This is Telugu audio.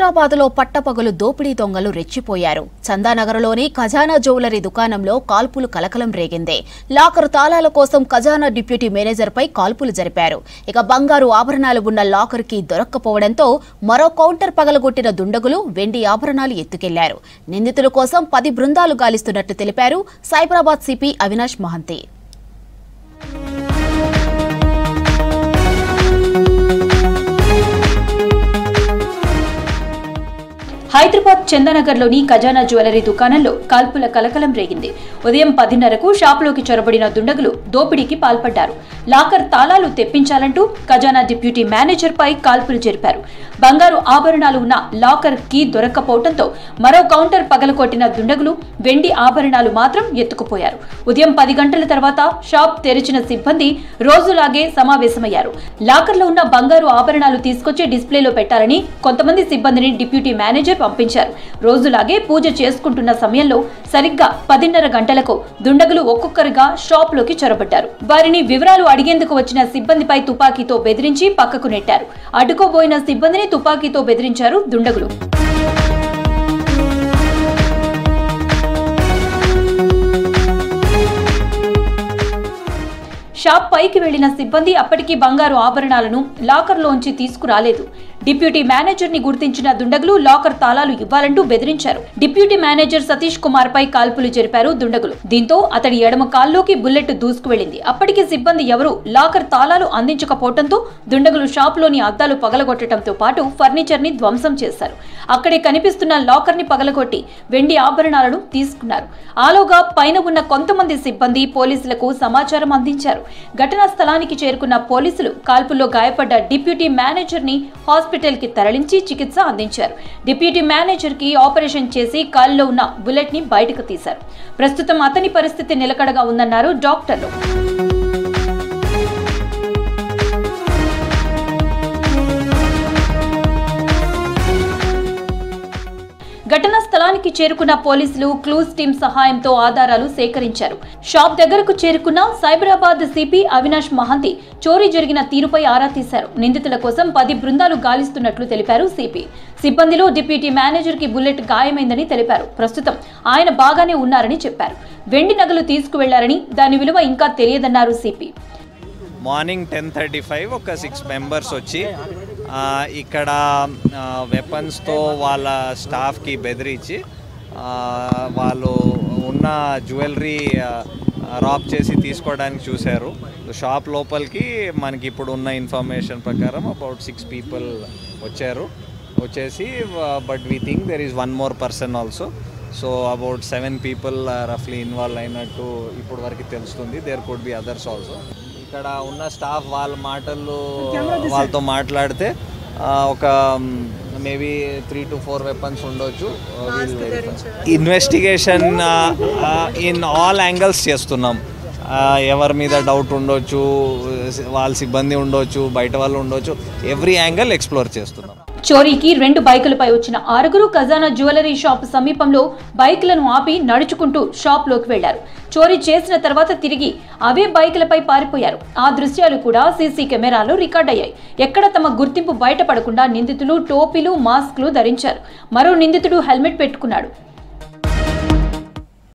హైదరాబాద్లో పట్టపగలు దోపిడీ దొంగలు రెచ్చిపోయారు. చందానగర్లోని ఖజానా జ్యువెలరీ దుకాణంలో కాల్పులు కలకలం రేగింది. లాకర్ తాళాల కోసం ఖజానా డిప్యూటీ మేనేజర్పై కాల్పులు జరిపారు. ఇక బంగారు ఆభరణాలు ఉన్న లాకర్ కి దొరక్కపోవడంతో మరో కౌంటర్ పగలగొట్టిన దుండగులు వెండి ఆభరణాలు ఎత్తుకెళ్లారు. నిందితుల కోసం 10 బృందాలు గాలిస్తున్నట్టు తెలిపారు సైబరాబాద్ సిపి అవినాష్ మహంతి. హైదరాబాద్ చందానగర్లోని ఖజానా జ్యువెలరీ దుకాణంలో కాల్పుల కలకలం రేగింది. ఉదయం 10:30కు షాపులోకి చొరబడిన దుండగులు దోపిడీకి పాల్పడ్డారు. లాకర్ తాళాలు తెప్పించాలంటూ ఖజానా డిప్యూటీ మేనేజర్ పై కాల్పులు జరిపారు. బంగారు ఆభరణాలు ఉన్న లాకర్ కీ దొరక్కపోవడంతో మరో కౌంటర్ పగలకొట్టిన దుండగులు వెండి ఆభరణాలు మాత్రం ఎత్తుకుపోయారు. ఉదయం 10 గంటల తర్వాత షాప్ తెరిచిన సిబ్బంది రోజులాగే సమావేశమయ్యారు. లాకర్లో ఉన్న బంగారు ఆభరణాలు తీసుకొచ్చి డిస్ప్లేలో పెట్టాలని కొంతమంది సిబ్బందిని డిప్యూటీ మేనేజర్ పంపించారు. రోజులాగే పూజ చేసుకుంటున్న సమయంలో సరిగ్గా 10:30 గంటలకు దుండగులు ఒక్కొక్కరుగా షాప్ లోకి చొరబడ్డారు. వారిని వివరాలు అడిగేందుకు వచ్చిన సిబ్బందిపై తుపాకీతో బెదిరించి పక్కకు నెట్టారు. అడ్డుకోబోయిన సిబ్బందిని తుపాకీతో బెదిరించారు దుండగులు. షాప్ పైకి వెళ్లిన సిబ్బంది అప్పటికి బంగారు ఆభరణాలను లాకర్లోంచి తీసుకురాలేదు. డిప్యూటీ మేనేజర్ ని గుర్తించిన దుండగులు లాకర్ తాళాలు ఇవ్వాలంటూ బెదిరించారు. డిప్యూటీ మేనేజర్ సతీష్ కుమార్ పై కాల్పులు జరిపారు దుండగులు. దీంతో అతడి ఎడమ కాల్లోకి బుల్లెట్ దూసుకువెళ్లింది. అప్పటికి సిబ్బంది ఎవరూ లాకర్ తాళాలు అందించకపోవడంతో దుండగులు షాప్ లోని అద్దాలు పగలగొట్టడంతో పాటు ఫర్నిచర్ ని ధ్వంసం చేశారు. అక్కడే కనిపిస్తున్న లాకర్ ని పగలగొట్టి వెండి ఆభరణాలను తీసుకున్నారు. ఆలోగా పైన ఉన్న కొంతమంది సిబ్బంది పోలీసులకు సమాచారం అందించారు. ఘటనా స్థలానికి చేరుకున్న పోలీసులు కాల్పుల్లో గాయపడ్డ డిప్యూటీ మేనేజర్ ని హాస్పిటల్ కి తరలించి చికిత్స అందించారు. డిప్యూటీ మేనేజర్ కి ఆపరేషన్ చేసి కాలులో ఉన్న బుల్లెట్ ని బయటకు తీశారు. ప్రస్తుతం అతని పరిస్థితి నిలకడగా ఉందన్నారు డాక్టర్లు. ఘటనా స్థలానికి చేరుకున్న పోలీసులు క్లూస్ టీం సహాయంతో ఆధారాలు సేకరించారు. షాప్ దగ్గరకు చేరుకున్న సైబరాబాద్ సిపి అవినాష్ మహంతి చోరీ జరిగిన తీరుపై ఆరా తీశారు. నిందితుల కోసం 10 బృందాలు గాలిస్తున్నట్లు తెలిపారు సిపి. సిబ్బందిలో డిప్యూటీ మేనేజర్ కి బుల్లెట్ గాయమైందని తెలిపారు. ప్రస్తుతం ఆయన బాగానే ఉన్నారని చెప్పారు. వెండి నగలు తీసుకువెళ్లారని దాని విలువ ఇంకా తెలియదన్నారు సిపి. మార్నింగ్ 10:35 ఒక 6 మెంబర్స్ వచ్చి ఇక్కడ వెపన్స్తో వాళ్ళ స్టాఫ్కి బెదిరించి వాళ్ళు ఉన్న జ్యువెలరీ రాబ్ చేసి తీసుకోవడానికి చూశారు. షాప్ లోపలికి మనకి ఇప్పుడు ఉన్న ఇన్ఫర్మేషన్ ప్రకారం అబౌట్ 6 పీపుల్ వచ్చేసి but we think there is 1 more person also. So about 7 people రఫ్లీ ఇన్వాల్వ్ అయినట్టు ఇప్పుడు వరకు తెలుస్తుంది. There could be others also. ఇక్కడ ఉన్న స్టాఫ్ వాళ్ళతో మాట్లాడితే ఒక మేబీ 3 to 4 వెపన్స్ ఉండొచ్చు. ఇన్వెస్టిగేషన్ ఇన్ ఆల్ యాంగిల్స్ చేస్తున్నాం. ఎవరి మీద డౌట్ ఉండొచ్చు, వాళ్ళ సిబ్బంది ఉండొచ్చు, బయట వాళ్ళు ఉండొచ్చు, ఎవ్రీ యాంగిల్ ఎక్స్ప్లోర్ చేస్తున్నాం. చోరీకి 2 బైకులపై వచ్చిన 6 ఖజానా జ్యువెలరీ షాప్ సమీపంలో బైకులను ఆపి నడుచుకుంటూ షాప్ లోకి వెళ్లారు. చోరీ చేసిన తర్వాత తిరిగి అవే బైకులపై పారిపోయారు. ఆ దృశ్యాలు కూడా సీసీ కెమెరాలో రికార్డ్ అయ్యాయి. ఎక్కడ తమ గుర్తింపు బయటపడకుండా నిందితులు టోపీలు, మాస్క్లు ధరించారు. మరో నిందితుడు హెల్మెట్ పెట్టుకున్నాడు.